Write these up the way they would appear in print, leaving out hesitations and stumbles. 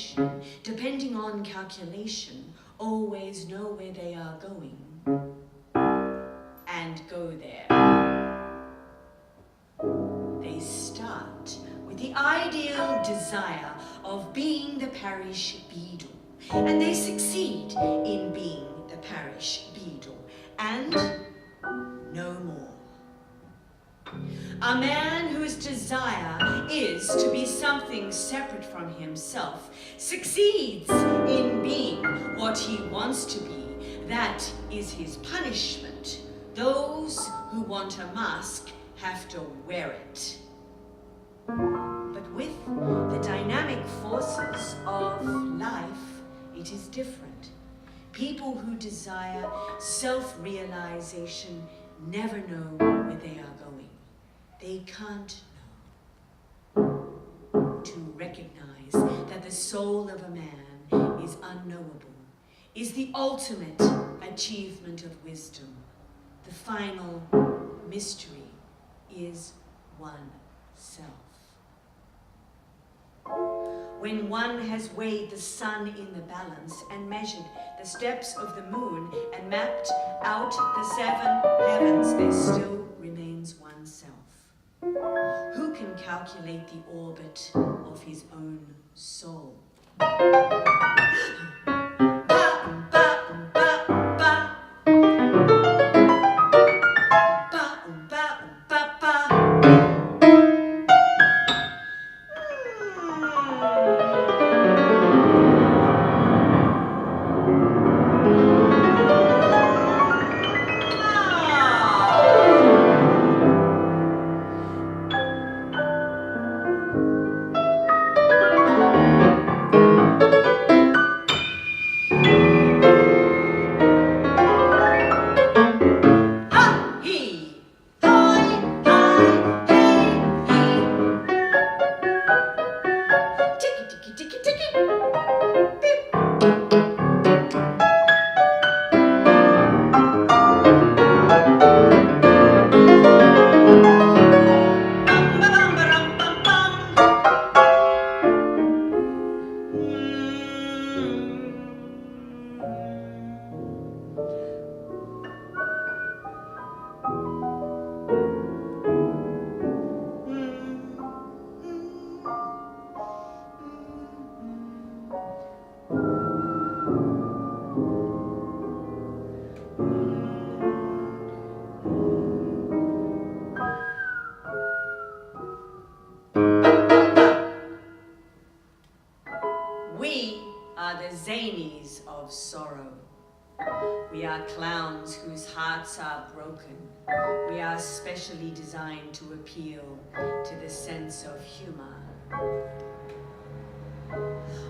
destination, depending on calculation, always know where they are going and go there. They start with the ideal desire of being the parish beadle, and they succeed in being the parish beadle, and no more. A man whose desire is to be something separate from himself succeeds in being what he wants to be. That is his punishment. Those who want a mask have to wear it. But with the dynamic forces of life, it is different. People who desire self-realization never know where they are going. They can't know. To recognize that the soul of a man is unknowable is the ultimate achievement of wisdom. The final mystery is oneself. When one has weighed the sun in the balance and measured the steps of the moon and mapped out the 7 heavens, there still remains oneself. Who can calculate the orbit of his own soul? Of sorrow. We are clowns whose hearts are broken. We are specially designed to appeal to the sense of humor.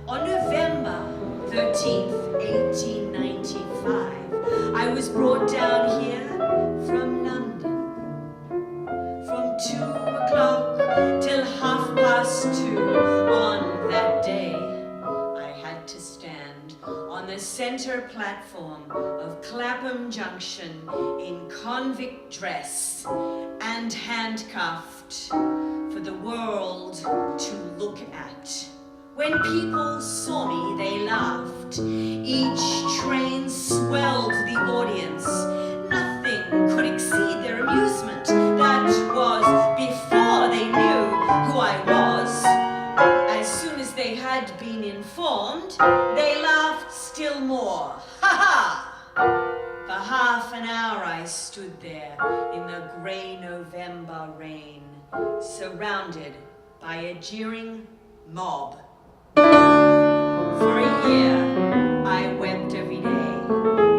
On November 13th, 1895, I was brought down here from London. From 2 o'clock till 2:30 on that day, I had to stand on the center platform of Clapham Junction in convict dress and handcuffed for the world to look at. When people saw me, they laughed. Each train swelled the audience. Nothing could exceed their amusement. That was before they knew who I was. As soon as they had been informed, they laughed still more. Ha ha! For half an hour I stood there in the grey November rain, surrounded by a jeering mob. For a year, I wept every day,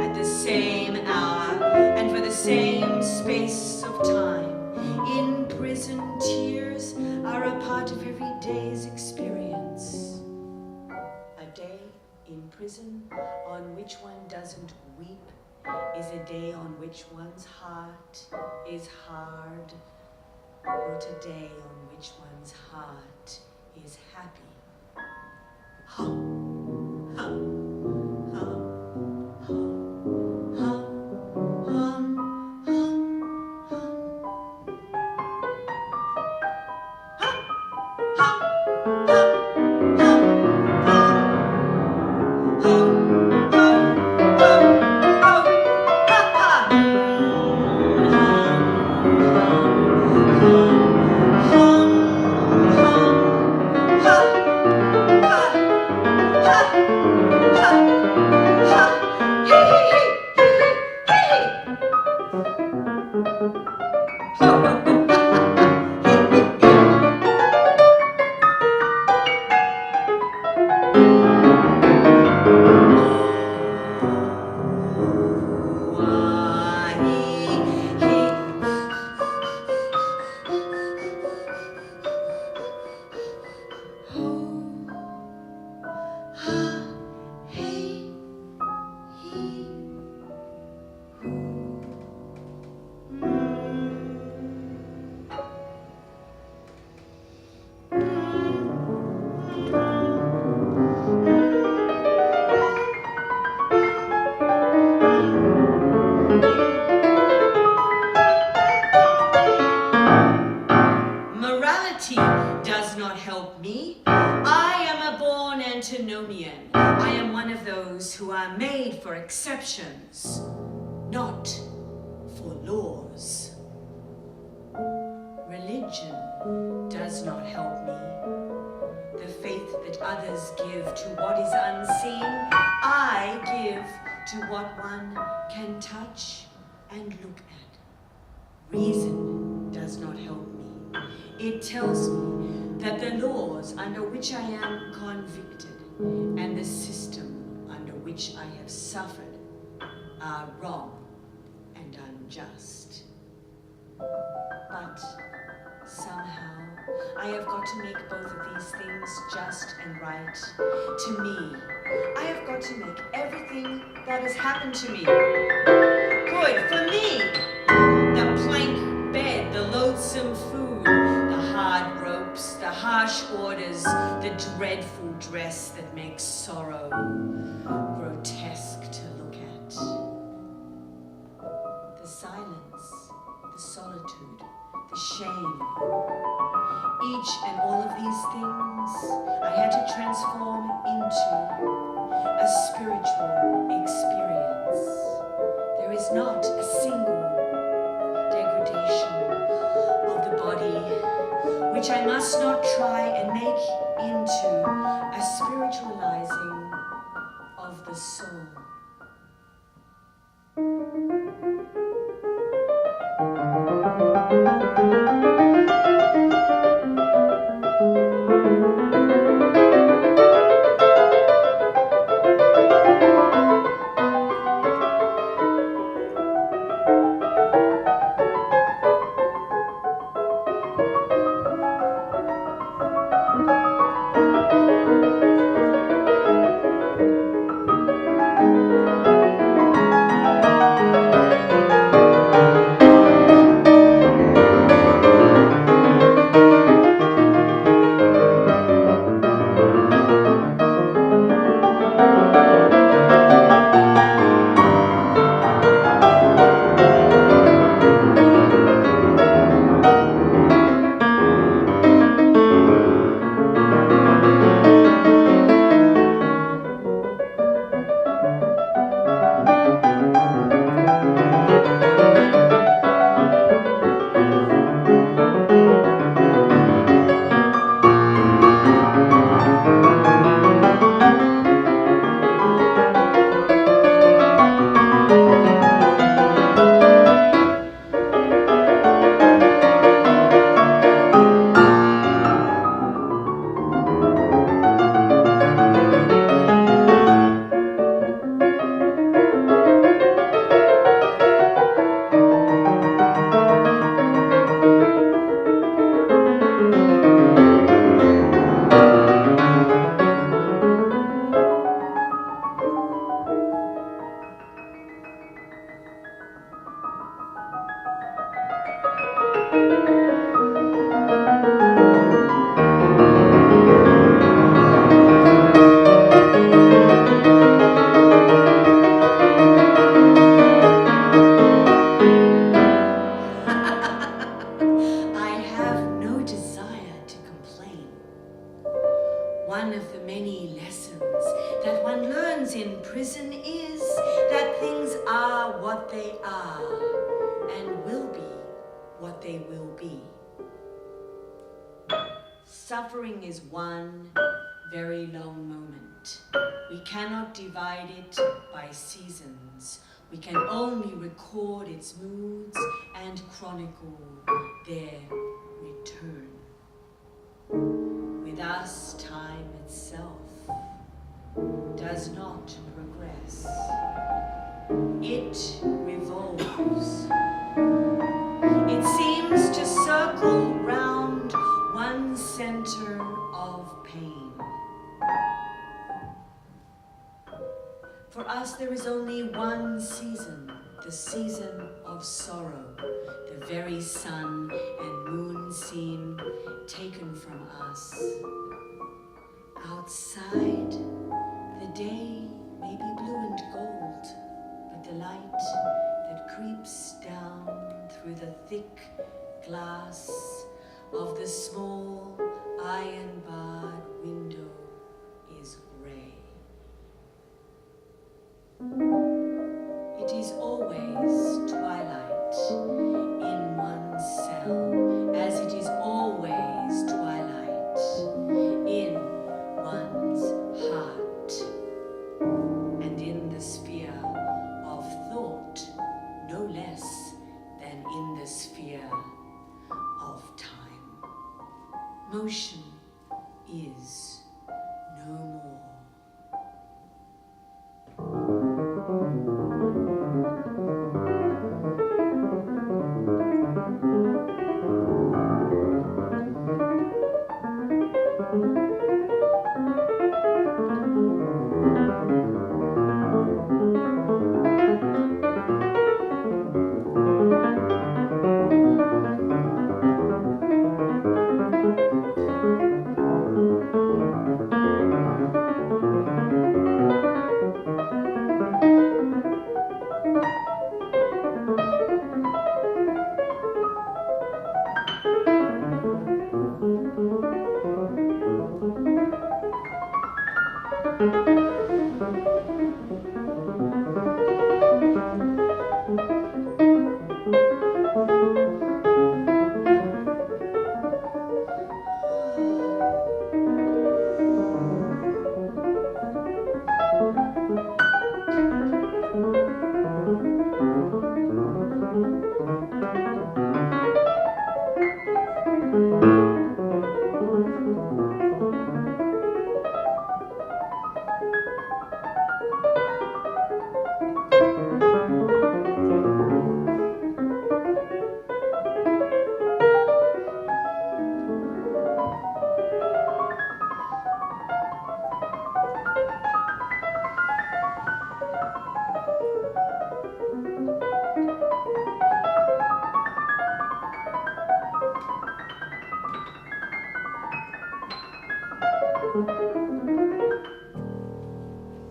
at the same hour, and for the same space of time. In prison, tears are a part of every day's experience. A day in prison on which one doesn't weep is a day on which one's heart is hard, not a day on which one's heart is happy. Hum, hum, hum, hum, hum, hum, hum, hum. Hum, hum, hum, hum, hum. Does not help me. I am a born antinomian. I am one of those who are made for exceptions, not for laws. Religion does not help me. The faith that others give to what is unseen, I give to what one can touch and look at. Reason does not help me. It tells me that the laws under which I am convicted and the system under which I have suffered are wrong and unjust. But somehow I have got to make both of these things just and right to me. I have got to make everything that has happened to me good for me. The plank bed, the loathsome food, the hard ropes, the harsh orders, the dreadful dress that makes sorrow grotesque to look at. The silence, the solitude, the shame. Each and all of these things I had to transform into a spiritual experience. There is not a single degradation of the body which I must not try and make into a spiritualizing of the soul. One of the many lessons that one learns in prison is that things are what they are and will be what they will be. Suffering is one very long moment. it. We cannot divide it by seasons. We can only record its moods and chronicle their return. With us, time itself does not progress. It revolves. It seems to circle round one center of pain. For us, there is only one season, the season of sorrow. The very sun and moon seem taken from us. Outside, the day may be blue and gold, but the light that creeps down through the thick glass of the small iron-barred window is gray. It is always twilight in one's cell, as it is always twilight in one's heart, and in the sphere of thought, no less than in the sphere of time. Motion is no more.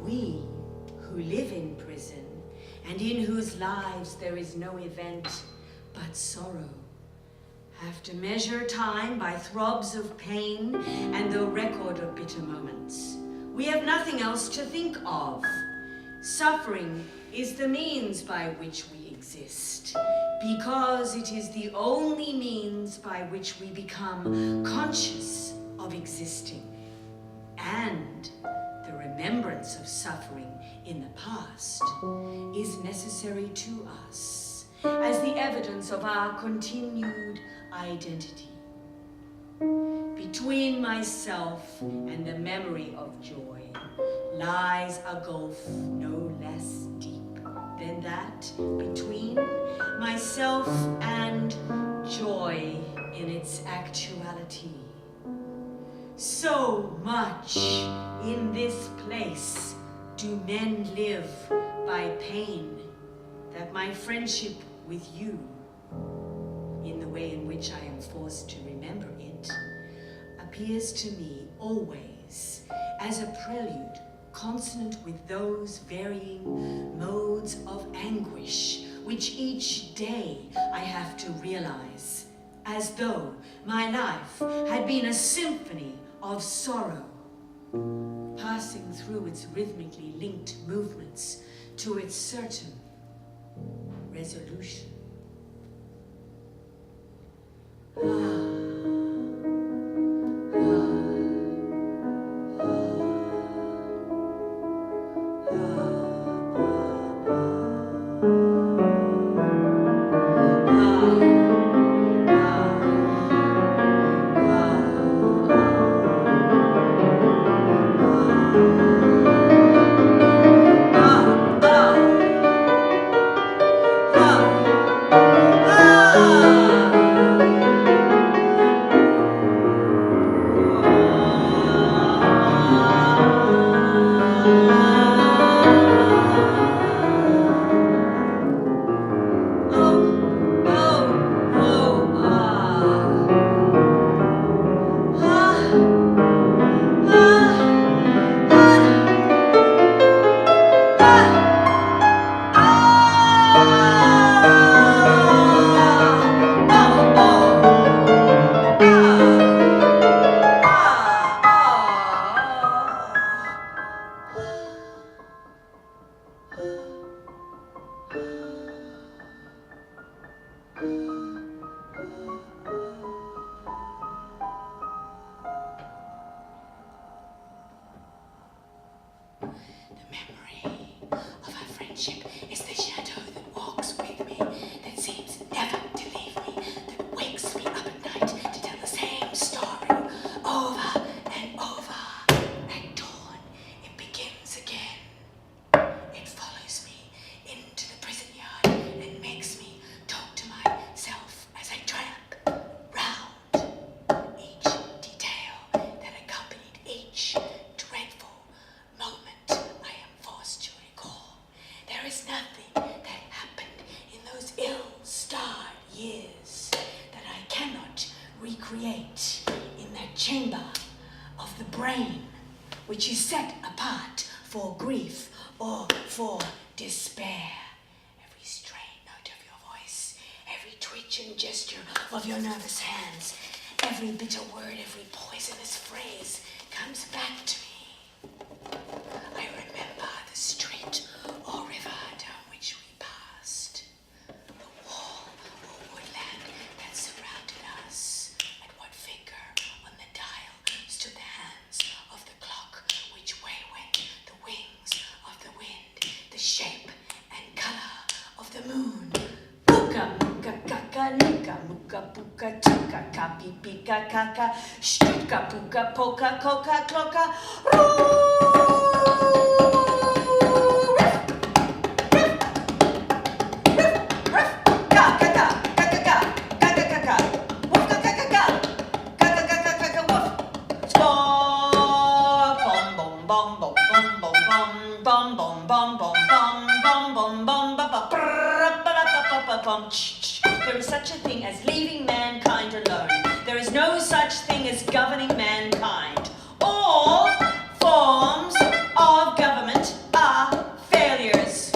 We who live in prison, and in whose lives there is no event but sorrow, have to measure time by throbs of pain and the record of bitter moments. We have nothing else to think of. Suffering is the means by which we exist, because it is the only means by which we become conscious of existing. And the remembrance of suffering in the past is necessary to us as the evidence of our continued identity. Between myself and the memory of joy lies a gulf no less deep than that between myself and joy in its actuality. So much in this place do men live by pain that my friendship with you, in the way in which I am forced to remember it, appears to me always as a prelude consonant with those varying modes of anguish which each day I have to realize, as though my life had been a symphony of sorrow, passing through its rhythmically linked movements to its certain resolution. The memory of our friendship is the shadow that walks with me, that seems never to leave me, that wakes me up at night to tell the same story over and over. At dawn, it begins again. It follows me into the prison yard and makes me talk to myself as I tramp round each detail that accompanied each dreadful moment I am forced to recall. There is nothing that happened in those ill-starred years that I cannot recreate in that chamber of the brain which is set apart for grief or for despair. Every strained note of your voice, every twitch and gesture of your nervous hands, every bitter word, every poisonous phrase comes back to me. I remember the street or river down which we passed, the wall or woodland that surrounded us, and what finger on the dial stood the hands of the clock, which way went the wings of the wind, the shape and color of the moon. Puka muka kaka nika muka puka tuka kapi pika kaka shtuka puka poka coca cloca There is such a thing as leaving mankind alone. There is no such thing as governing mankind. All forms of government are failures.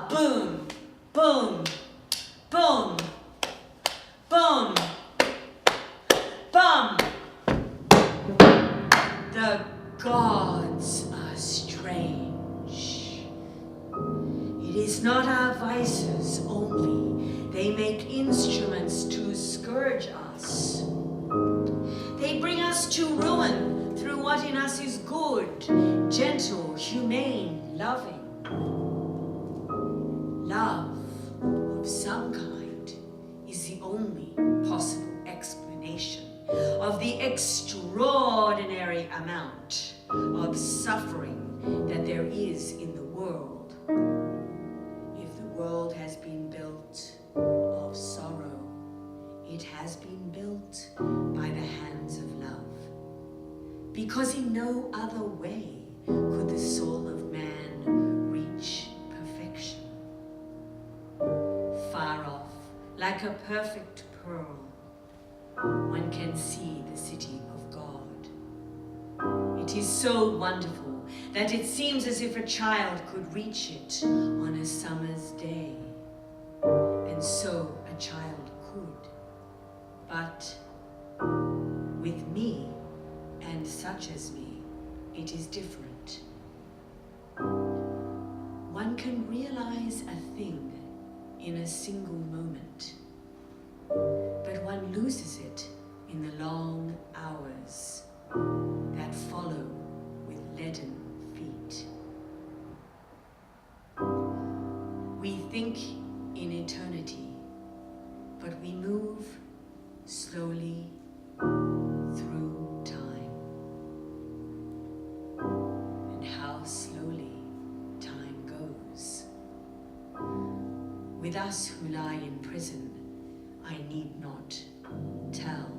Boom, boom, boom, boom, bum. The gods are strange. It is not our vices only. They make instruments to scourge us. They bring us to ruin through what in us is good, gentle, humane, loving. Love of some kind is the only possible explanation of the extraordinary amount of suffering that there is in the world. If the world has been built of sorrow, it has been built by the hands of love, because in no other way could the soul of man reach perfection. Far off, like a perfect pearl, one can see the city of God. It is so wonderful that it seems as if a child could reach it on a summer's day. And so a child could. But with me, and such as me, it is different. One can realize a thing in a single moment, but one loses it in the long hours that follow with leaden feet. We think in eternity, but we move slowly through time. And how slowly time goes. With us who lie in prison, I need not tell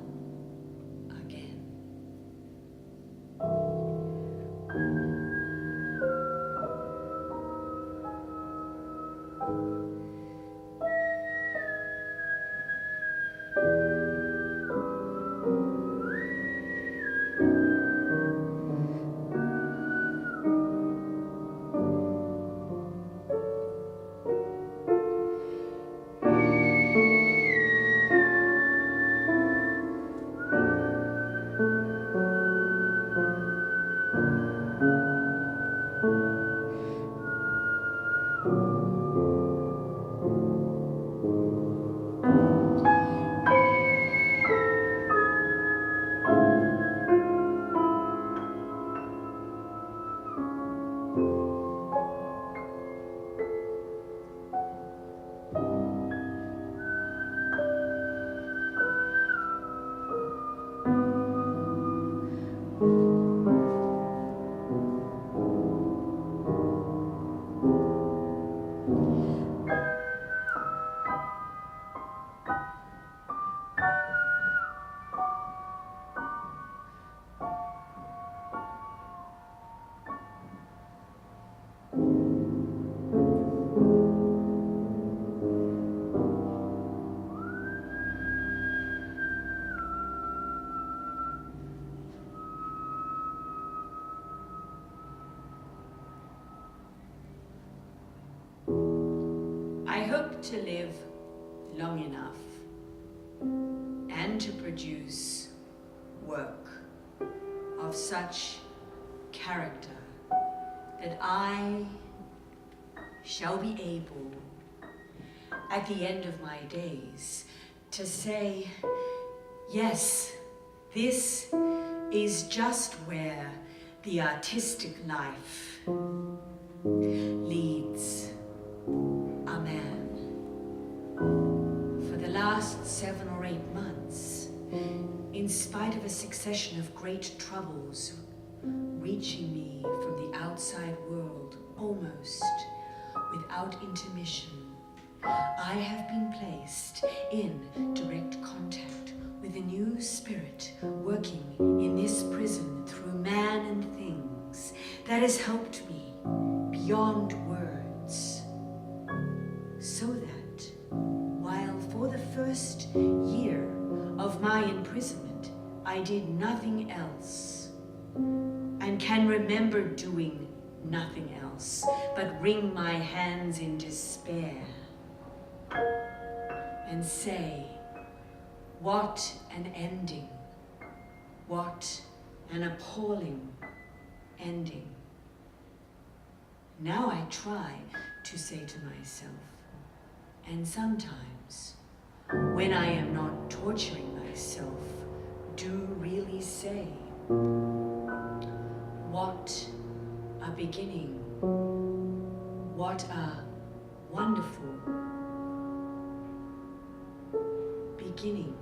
again. hope to live long enough and to produce work of such character that I shall be able, at the end of my days, to say, yes, this is just where the artistic life leads a man. For the last 7 or 8 months, in spite of a succession of great troubles reaching me from the outside world almost without intermission, I have been placed in direct contact with a new spirit working in this prison through man and things that has helped me beyond words, so that while for the first year of my imprisonment I did nothing else and can remember doing nothing else but wring my hands in despair and say, what an ending, what an appalling ending. Now I try to say to myself, and sometimes, when I am not torturing myself, do really say, what a beginning, what a wonderful beginning.